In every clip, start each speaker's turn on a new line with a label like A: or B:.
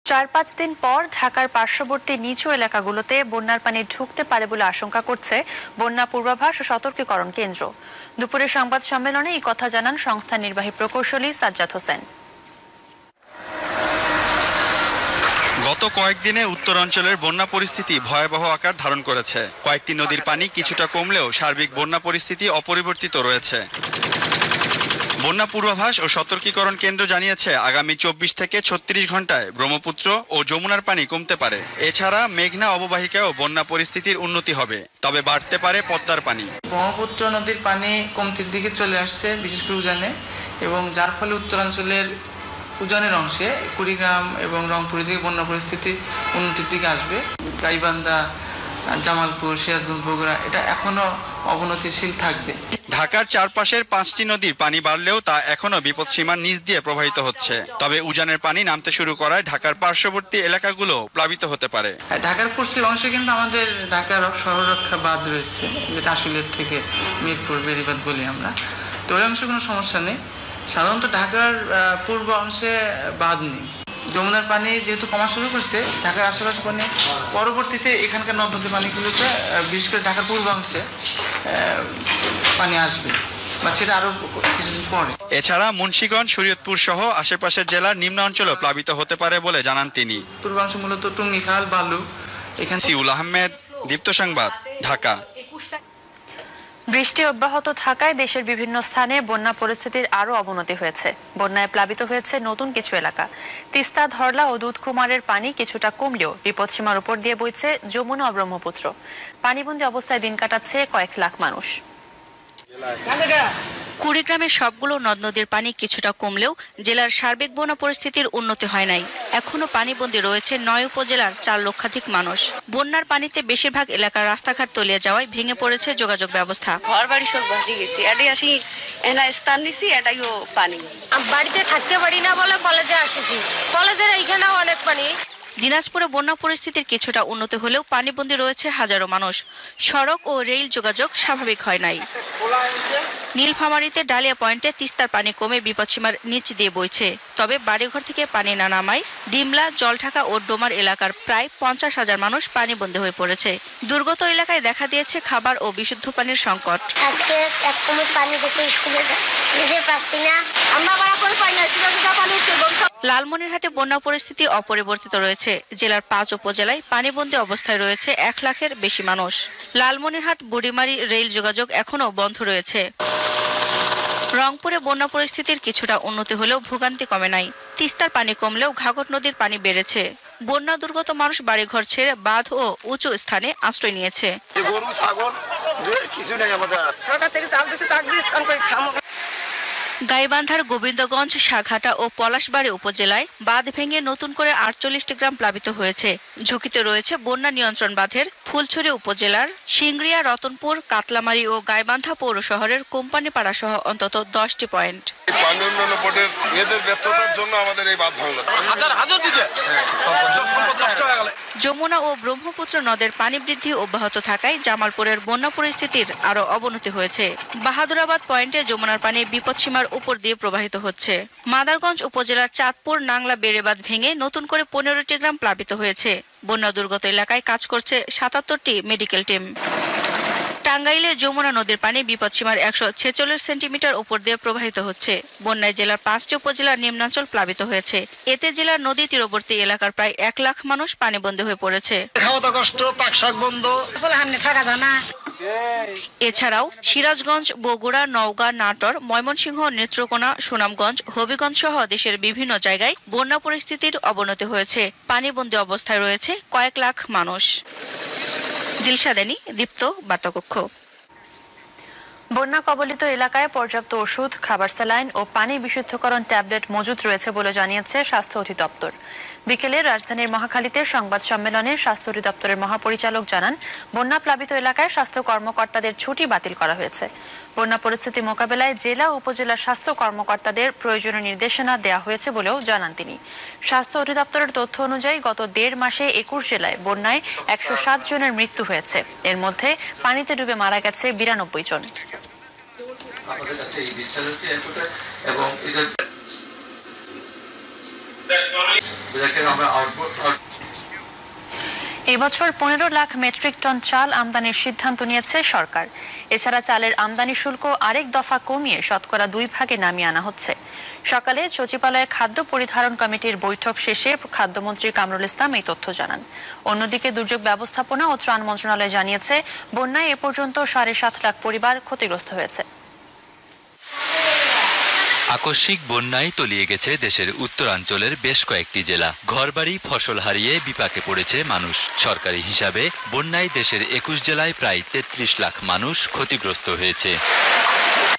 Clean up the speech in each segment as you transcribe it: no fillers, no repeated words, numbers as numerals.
A: ৪-৫ দিন পর ঢাকার পার্শ্ববর্তী নিচু এলাকাগুলোতে বন্যার পানি ঢুকতে পারে বলে আশঙ্কা করছে বন্যা পূর্বাভাস ও সতর্কীকরণ কেন্দ্র। দুপুরে সংবাদ সম্মেলনে এই কথা জানান সংস্থার নির্বাহী প্রকৌশলী সাজ্জাদ হোসেন।
B: গত কয়েকদিনে উত্তরাঞ্চলের বন্যা পরিস্থিতি ভয়াবহ আকার ধারণ করেছে। কয়েকটি নদীর পানি কিছুটা কমলেও সার্বিক বন্যা পরিস্থিতি অপরিবর্তিত রয়েছে। বন্যা পূর্বাভাস ও সতর্কীকরণ কেন্দ্র জানিয়েছে আগামী ২৪ থেকে ৩৬ ঘন্টায় ব্রহ্মপুত্র ও যমুনার পানি কমতে পারে। এছাড়া মেঘনা অববাহিকায়ও বন্যা পরিস্থিতির উন্নতি হবে, তবে বাড়তে পারে পদ্মার পানি।
C: ব্রহ্মপুত্র নদীর পানি কমতির দিকে চলে আসছে, বিশেষ করে উজানে, এবং যার ফলে উত্তরাঞ্চলের উজানের অংশে কুড়িগ্রাম এবং রংপুরের দিকে বন্যা পরিস্থিতি উন্নতির দিকে আসবে। গাইবান্ধা, জামালপুর, সিরাজগঞ্জ, বগুড়া এটা এখনো অবনতিশীল থাকবে।
B: ঢাকার চারপাশের ৫টি নদীর পানি বাড়লেও তা এখনো বিপদসীমার নিচ দিয়ে প্রবাহিত হচ্ছে। তবে উজানের পানি নামতে শুরু করায় ঢাকার পার্শ্ববর্তী এলাকাগুলো প্লাবিত হতে পারে।
C: ঢাকার পশ্চিম অংশে কিন্তু আমাদের ঢাকার সরলরেখা বাঁধ রয়েছে, যেটা আশুলিয়ার থেকে মিরপুর বেড়িবাঁধ বলি আমরা। তো ওই অংশে কোনো সমস্যা নেই। সাধারণত ঢাকার পূর্ব অংশে বাঁধ নেই। যমুনার পানি যেহেতু কমা শুরু করছে, ঢাকার আশেপাশে পানি পরবর্তীতে এখানকার নদ নদী পানিগুলোতে বিশেষ করে ঢাকার পূর্বাংশে পানি আসবে, বা সেটা আরো কিছুদিন পরে।
B: এছাড়া মুন্সিগঞ্জ, শরীয়তপুর সহ আশেপাশের জেলার নিম্ন অঞ্চলও প্লাবিত হতে পারে বলে জানান তিনি।
C: পূর্বাংশে মূলত টুঙ্গি খাল, বালু। এখানে
B: সিউল আহমেদ, দীপ্ত সংবাদ, ঢাকা।
A: বৃষ্টি অব্যাহত থাকায় দেশের বিভিন্ন স্থানে বন্যা পরিস্থিতির আরও অবনতি হয়েছে। বন্যায় প্লাবিত হয়েছে নতুন কিছু এলাকা। তিস্তা, ধরলা ও দুধকুমারের পানি কিছুটা কমলেও বিপদসীমার উপর দিয়ে বইছে যমুনা ও ব্রহ্মপুত্র। পানিবন্দী অবস্থায় দিন কাটাচ্ছে কয়েক লাখ মানুষ।
D: কুড়িগ্রামের সবগুলো নদ নদীর পানি কিছুটা কমলেও জেলার সার্বিক বন্যা পরিস্থিতির উন্নতি হয় নাই। এখনো পানিবন্দী রয়েছে ৯ উপজেলার ৪ লক্ষাধিক মানুষ। বন্যার পানিতে বেশিরভাগ এলাকার রাস্তাঘাট তলিয়ে যাওয়ায় ভেঙে পড়েছে যোগাযোগ ব্যবস্থা।
E: ঘর বাড়ি সব ভাসি গেছি, এটাই আসি এনা স্থান নিছি, এটাইও পানি।
F: বাড়িতে থাকতে পারি না বলে কলেজে আসেছি, কলেজের এইখানেও অনেক পানি।
D: দিনাজপুরে বন্যা পরিস্থিতির কিছুটা উন্নতি হলেও পানিবন্দী রয়েছে হাজারো মানুষ। সড়ক ও রেল যোগাযোগ স্বাভাবিক হয় নাই। নীলফামারীতে ডালিয়া পয়েন্টে তিস্তার পানি কমে বিপদসীমার নিচ দিয়ে বইছে। তবে বাড়িঘর থেকে পানি না নামায় ডিমলা, জলঢাকা ও ডোমার এলাকার প্রায় ৫০,০০০ মানুষ পানিবন্দী হয়ে পড়েছে। দুর্গত এলাকায় দেখা দিয়েছে খাবার ও বিশুদ্ধ পানির সংকট।
F: আজকে এক কুমুদ পানি দেখে স্কুলে যেতে পারছি না, আমরা বরাবর পানি
D: লালমনিরহাটে বন্যা পরিস্থিতি অপরিবর্তিত রয়েছে। জেলার ৫ উপজেলায় পানিবন্দী অবস্থায় রয়েছে ১ লাখের বেশি মানুষ। লালমনিরহাট বুড়িমারি রেল যোগাযোগ এখনও বন্ধ রয়েছে। রংপুরে বন্যা পরিস্থিতির কিছুটা উন্নতি হলেও ভোগান্তি কমে নাই। তিস্তার পানি কমলেও ঘাঘর নদীর পানি বেড়েছে। বন্যা দুর্গত মানুষ বাড়িঘর ছেড়ে বাঁধ ও উঁচু স্থানে আশ্রয় নিয়েছে। গাইবান্ধার গোবিন্দগঞ্জ, সাঘাটা ও পলাশবাড়ী উপজেলায় বাঁধ ভেঙে নতুন করে ৪৮টি গ্রাম প্লাবিত হয়েছে। ঝুঁকিতে রয়েছে বন্যা নিয়ন্ত্রণ বাঁধের ফুলছড়ি উপজেলার সিংড়িয়া, রতনপুর, কাতলামারী ও গাইবান্ধা পৌর শহরের কোম্পানিপাড়া সহ অন্তত ১০টি পয়েন্ট। যমুনা ও ব্রহ্মপুত্র নদের পানি বৃদ্ধি অব্যাহত থাকায় জামালপুরের বন্যা পরিস্থিতির আরও অবনতি হয়েছে। বাহাদুরাবাদ পয়েন্টে যমুনার পানি বিপদসীমার উপর দিয়ে প্রবাহিত হচ্ছে। মাদারগঞ্জ উপজেলার চাঁদপুর নাংলা বেড়েবাঁধ ভেঙে নতুন করে ১৫টি গ্রাম প্লাবিত হয়েছে। বন্যা দুর্গত এলাকায় কাজ করছে ৭৭টি মেডিকেল টিম। টাঙ্গাইলে যমুনা নদীর পানি বিপদসীমার ১৪৬ সেন্টিমিটার উপর দিয়ে প্রবাহিত হচ্ছে। বন্যায় জেলার ৫টি উপজেলার নিম্নাঞ্চল প্লাবিত হয়েছে। এতে জেলার নদী তীরবর্তী এলাকার প্রায় ১ লাখ মানুষ পানিবন্দী হয়ে পড়েছে। এছাড়াও সিরাজগঞ্জ, বগুড়া, নওগাঁ, নাটোর, ময়মনসিংহ, নেত্রকোনা, সুনামগঞ্জ, হবিগঞ্জ সহ দেশের বিভিন্ন জায়গায় বন্যা পরিস্থিতির অবনতি হয়েছে। পানিবন্দী অবস্থায় রয়েছে কয়েক লাখ মানুষ। দিলশাদানি, দীপ্ত, বার্তাকক্ষ।
A: বন্যা কবলিত এলাকায় পর্যাপ্ত ওষুধ, খাবার, স্যালাইন ও পানি বিশুদ্ধকরণ ট্যাবলেট মজুত রয়েছে বলে জানিয়েছে স্বাস্থ্য অধিদপ্তর। বিকেলে রাজধানীর মহাখালীতে সংবাদ সম্মেলনে স্বাস্থ্য অধিদপ্তরের মহাপরিচালক জানান, বন্যা প্লাবিত এলাকায় স্বাস্থ্য কর্মকর্তাদের ছুটি বাতিল করা হয়েছে। বন্যা পরিস্থিতি মোকাবেলায় জেলা ও উপজেলা স্বাস্থ্য কর্মকর্তাদের প্রয়োজনীয় নির্দেশনা দেওয়া হয়েছে বলেও জানান তিনি। স্বাস্থ্য অধিদপ্তরের তথ্য অনুযায়ী গত ১.৫ মাসে ২১ জেলায় বন্যায় ১০৭ জনের মৃত্যু হয়েছে। এর মধ্যে পানিতে ডুবে মারা গেছে ৯২ জন। এবছর 15 লাখ মেট্রিক টন চাল আমদানির সিদ্ধান্ত নিয়েছে সরকার। এছাড়া চালের আমদানি শুল্ক আরেক দফা কমিয়ে শতকরা 2 ভাগে নামিয়ে আনা হচ্ছে। সকালে সচিবালয়ে খাদ্য পরিধারণ কমিটির বৈঠক শেষে খাদ্যমন্ত্রী কামরুল ইসলাম এই তথ্য জানান। অন্যদিকে দুর্যোগ ব্যবস্থাপনা ও ত্রাণ মন্ত্রণালয় জানিয়েছে, বন্যায় এ পর্যন্ত 7.5 লাখ পরিবার ক্ষতিগ্রস্ত হয়েছে।
G: আকস্মিক বন্যায় তলিয়ে গেছে দেশের উত্তরাঞ্চলের বেশ কয়েকটি জেলা। ঘরবাড়ি ফসল হারিয়ে বিপাকে পড়েছে মানুষ। সরকারি হিসাবে বন্যায় দেশের 21 জেলায় প্রায় 33 লাখ মানুষ ক্ষতিগ্রস্ত হয়েছে।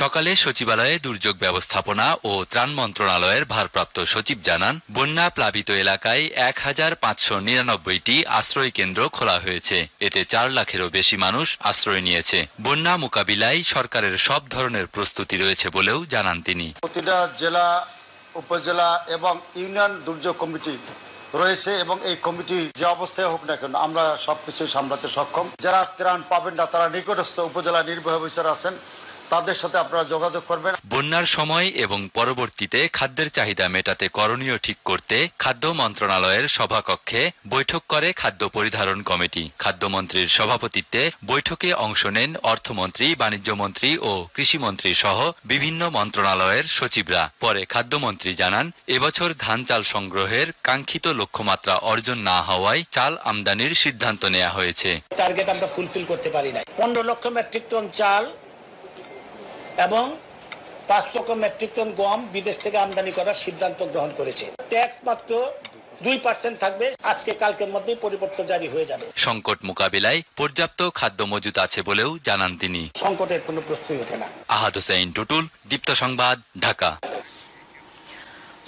G: সকালে সচিবালয়ে দুর্যোগ ব্যবস্থাপনা ও ত্রাণ মন্ত্রণালয়ের ভারপ্রাপ্ত সচিব জানান, বন্যা প্লাবিত এলাকায় 1599টি আশ্রয় কেন্দ্র খোলা হয়েছে। এতে 4 লাখেরও বেশি মানুষ আশ্রয় নিয়েছে। বন্যা মোকাবিলায় সরকারের সব ধরনের প্রস্তুতি রয়েছে বলেও জানান তিনি।
H: প্রতিটা জেলা, উপজেলা এবং ইউনিয়ন দুর্যোগ কমিটি রয়েছে এবং এই কমিটি যে অবস্থায় হোক না কেন আমরা সবকিছু সামলাতে সক্ষম। যারা ত্রাণ পাবেন না তারা নিকটস্থ উপজেলা নির্বাহী অফিসার আছেন, তাদের সাথে আপনারা যোগাযোগ করবেন।
G: বন্যার সময় এবং পরবর্তীতে খাদ্যের চাহিদা মেটাতে করণীয় ঠিক করতে খাদ্য মন্ত্রণালয়ের সভাকক্ষে বৈঠক করে খাদ্য পরিধারণ কমিটি। খাদ্যমন্ত্রীর সভাপতিত্বে বৈঠকে অংশ নেন অর্থমন্ত্রী, বাণিজ্যমন্ত্রী ও কৃষিমন্ত্রী সহ বিভিন্ন মন্ত্রণালয়ের সচিবরা। পরে খাদ্যমন্ত্রী জানান, এবছর ধান চাল সংগ্রহের কাঙ্ক্ষিত লক্ষ্যমাত্রা অর্জন না হওয়ায় চাল আমদানির সিদ্ধান্ত নেওয়া হয়েছে।
I: টার্গেট আমরা ফুলফিল করতে পারি না। 15 লক্ষ মেট্রিক টন চাল এবং 5 লক্ষ মেট্রিক টন গম বিদেশ থেকে আমদানি করার সিদ্ধান্ত গ্রহণ করেছে। ট্যাক্স মাত্র 2% থাকবে। আজকে কালকের মধ্যেই পরিবর্তন জারি হয়ে যাবে।
G: সংকট মোকাবিলায় পর্যাপ্ত খাদ্য মজুত আছে বলেও জানান তিনি।
I: সংকটের কোনো প্রশ্নই ওঠে না।
G: আহাদ হোসেন টুটুল, দীপ্ত সংবাদ, ঢাকা।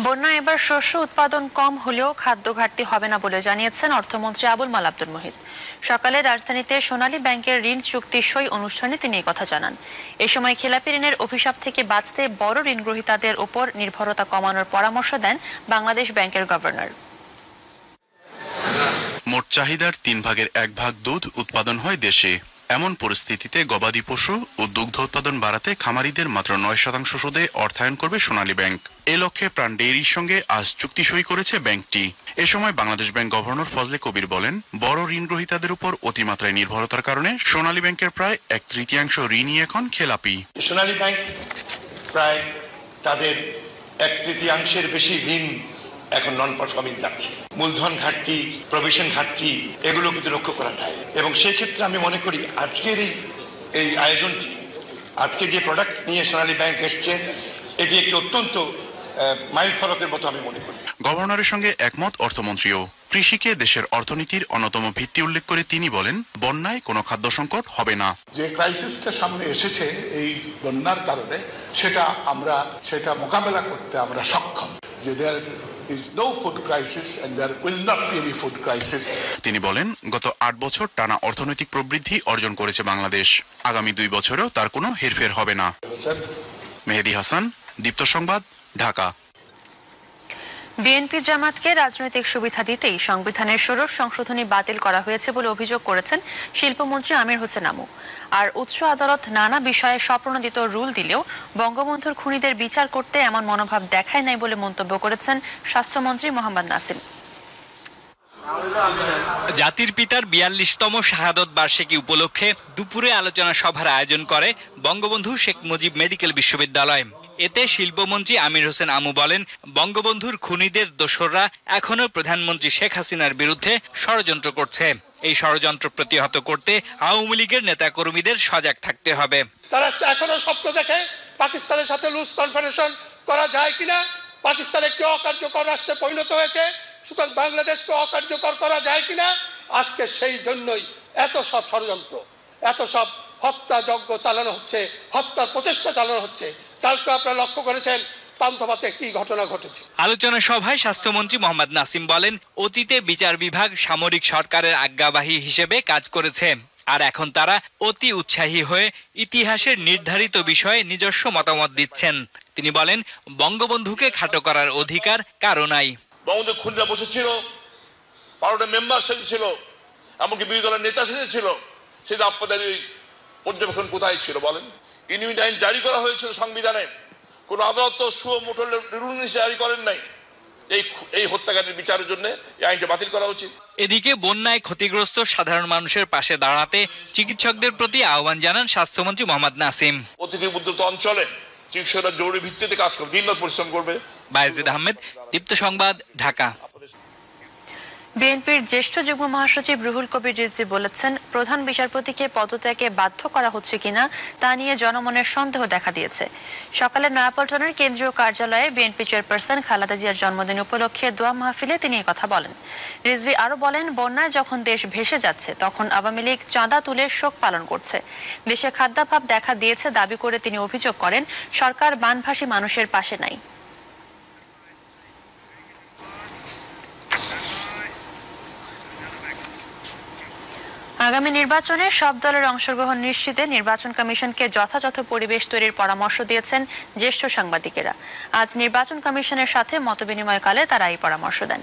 A: বন্যায় এবার শস্য উৎপাদন কম হলেও খাদ্য ঘাটতি হবে না বলে জানিয়েছেন অর্থমন্ত্রী আবুল মাল আব্দুল মুহিত। সকালে রাজধানীতে সোনালী ব্যাংকের ঋণ চুক্তি সই অনুষ্ঠানে তিনি এই কথা জানান। এ সময় খেলাপি ঋণের অভিশাপ থেকে বাঁচতে বড় ঋণ গ্রহীতাদের উপর নির্ভরতা কমানোর পরামর্শ দেন বাংলাদেশ ব্যাংকের গভর্নর।
J: মোট চাহিদার 1/3 ভাগ দুধ উৎপাদন হয় দেশে। এমন পরিস্থিতিতে গবাদি পশু ও দুগ্ধ উৎপাদন বাড়াতে খামারিদের মাত্র 9% সুদে অর্থায়ন করবে সোনালী ব্যাংক। এ লক্ষ্যে প্রাণ ডেইরির সঙ্গে আজ চুক্তি সই করেছে ব্যাংকটি। এ সময় বাংলাদেশ ব্যাংক গভর্নর ফজলে কবির বলেন, বড় ঋণ গ্রহীতাদের উপর অতিমাত্রায় নির্ভরতার কারণে সোনালী ব্যাংকের প্রায় 1/3 ঋণই এখন খেলাপি।
K: সোনালী ব্যাংক প্রায় তাদের 1/3 বেশি ঋণ এখন নন পারফর্মিং যাচ্ছে। মূলধন ঘাটতি, প্রভিশন ঘাটতি এগুলো কিন্তু লক্ষ্য করা যায় এবং সেই ক্ষেত্রে আমি মনে করি আজকের এই আয়োজনটি, আজকে যে প্রোডাক্ট নিয়ে সোনালী ব্যাংক এসছে, এটি একটি অত্যন্ত মাইল ফলকের মতো আমি মনে করি।
J: গভর্নরের সঙ্গে একমত অর্থমন্ত্রীও। কৃষিকে দেশের অর্থনীতির অন্যতম ভিত্তি উল্লেখ করে তিনি বলেন, বন্যায় কোনো খাদ্য সংকট হবে না।
L: যে ক্রাইসিসটা সামনে এসেছে এই বন্যার কারণে, সেটা মোকাবেলা করতে আমরা সক্ষম। যে there is no food crisis and there will not be any food crisis।
J: তিনি বলেন, গত 8 বছর টানা অর্থনৈতিক প্রবৃদ্ধি অর্জন করেছে বাংলাদেশ। আগামী 2 বছরেও তার কোনো হেরফের হবে না। মেহেদী হাসান, দীপ্ত সংবাদ, ঢাকা।
A: বিএনপি জামাতকে রাজনৈতিক সুবিধা দিতেই সংবিধানের 16 সংশোধনী বাতিল করা হয়েছে বলে অভিযোগ করেছেন শিল্পমন্ত্রী আমির হোসেন আমু। আর উচ্চ আদালত নানা বিষয়ে স্বপ্রণোদিত রুল দিলেও বঙ্গবন্ধুর খুনিদের বিচার করতে এমন মনোভাব দেখায় নাই বলে মন্তব্য করেছেন স্বাস্থ্যমন্ত্রী মোহাম্মদ নাসিম।
M: জাতির পিতার 42তম শাহাদত বার্ষিকী উপলক্ষে দুপুরে আলোচনা সভার আয়োজন করে বঙ্গবন্ধু শেখ মুজিব মেডিকেল বিশ্ববিদ্যালয়। এতে শিল্পমন্ত্রী আমির হোসেন আমু বলেন, বঙ্গবন্ধুর খুনিদের দোসররা এখনো প্রধানমন্ত্রী শেখ হাসিনার বিরুদ্ধে ষড়যন্ত্র করছে। এই ষড়যন্ত্র প্রতিহত করতে আওয়ামী লীগের নেতাকর্মীদের সজাগ থাকতে হবে।
N: তারা এখনো স্বপ্ন দেখে পাকিস্তানের সাথে লুজ কনফেডারেশন করা যায় কিনা। পাকিস্তান একটি অকার্যকর রাষ্ট্রে পরিণত হয়েছে, সুতরাং বাংলাদেশকে অকার্যকর করা যায় কিনা। আজকে সেই জন্যই এত সব ষড়যন্ত্র, এত সব হত্যাযজ্ঞ চালানো হচ্ছে, হত্যার প্রচেষ্টা চালানো হচ্ছে। কালকে আপনারা লক্ষ্য করেছেন পান্থপথে কি ঘটনা ঘটেছে।
M: আলোচনা সভায় স্বাস্থ্যমন্ত্রী মোহাম্মদ নাসিম বলেন, অতীতে বিচার বিভাগ সামরিক সরকারের আজ্ঞাবাহী হিসেবে কাজ করেছে, আর এখন তারা অতি উৎসাহী হয়ে ইতিহাসের নির্ধারিত বিষয়ে নিজস্ব মতামত দিচ্ছেন। তিনি বলেন, বঙ্গবন্ধুকে খাটো করার অধিকার কারো নাই।
O: বঙ্গবন্ধু খুনিরা বসেছিল, 12টা মেম্বার সেজেছিল, এমনকি বিরোধী দলের নেতা সেজেছিল। সেটা আপনাদের ওই পর্যবেক্ষণ কোথায় ছিল বলেন? ইউনিট আইন জারি করা হয়েছিল সংবিধানে, কোন আদালত তো সুও মোটর রুল জারি করেন নাই। এই হত্যাকাণ্ডের বিচারের জন্য এই আইনটা বাতিল করা উচিত।
M: এদিকে বন্যায় ক্ষতিগ্রস্ত সাধারণ মানুষের পাশে দাঁড়াতে চিকিৎসকদের প্রতি আহ্বান জানান স্বাস্থ্যমন্ত্রী মোহাম্মদ নাসিম।
O: অতিথি উপদ্রুত অঞ্চলে চিকিৎসকরা জরুরি ভিত্তিতে কাজ করবে, দিনরাত পরিশ্রম করবে।
M: বায়েজিদ আহমেদ, দীপ্ত সংবাদ, ঢাকা।
A: বিএনপির জ্যেষ্ঠ যুগ্ম মহাসচিব রুহুল কবির রিজভী বলেছেন, প্রধান বিচারপতিকে পদত্যাগে বাধ্য করা হচ্ছে কিনা তা নিয়ে জনমনের সন্দেহ দেখা দিয়েছে। সকালে নয়াপল্টনের কেন্দ্রীয় কার্যালয়ে বিএনপি চেয়ারপারসন খালেদা জিয়ার জন্মদিন উপলক্ষে দোয়া মাহফিলে তিনি একথা বলেন। রিজভী আরও বলেন, বন্যায় যখন দেশ ভেসে যাচ্ছে তখন আওয়ামী লীগ চাঁদা তুলে শোক পালন করছে। দেশে খাদ্যাভাব দেখা দিয়েছে দাবি করে তিনি অভিযোগ করেন, সরকার বানভাসী মানুষের পাশে নাই। আগামী নির্বাচনে সব দলের অংশগ্রহণ নিশ্চিতে নির্বাচন কমিশনকে যথাযথ পরিবেশ তৈরির পরামর্শ দিয়েছেন জ্যেষ্ঠ সাংবাদিকেরা। আজ নির্বাচন কমিশনের সাথে মতবিনিময়কালে তারা এই পরামর্শ দেন।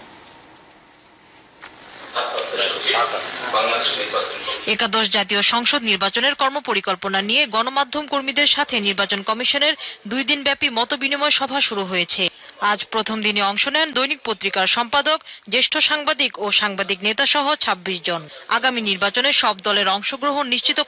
P: একাদশ জাতীয় সংসদ নির্বাচনের কর্মপরিকল্পনা নিয়ে গণমাধ্যম কর্মীদের সাথে নির্বাচন কমিশনের 2 দিনব্যাপী মতবিনিময় সভা শুরু হয়েছে। আজ প্রথম দিনে অংশ নেন দৈনিক পত্রিকার সম্পাদক, জ্যেষ্ঠ সাংবাদিক ও সাংবাদিক নেতা সহ 26 জন। আগামী নির্বাচনে সব দলের অংশগ্রহণ নিশ্চিত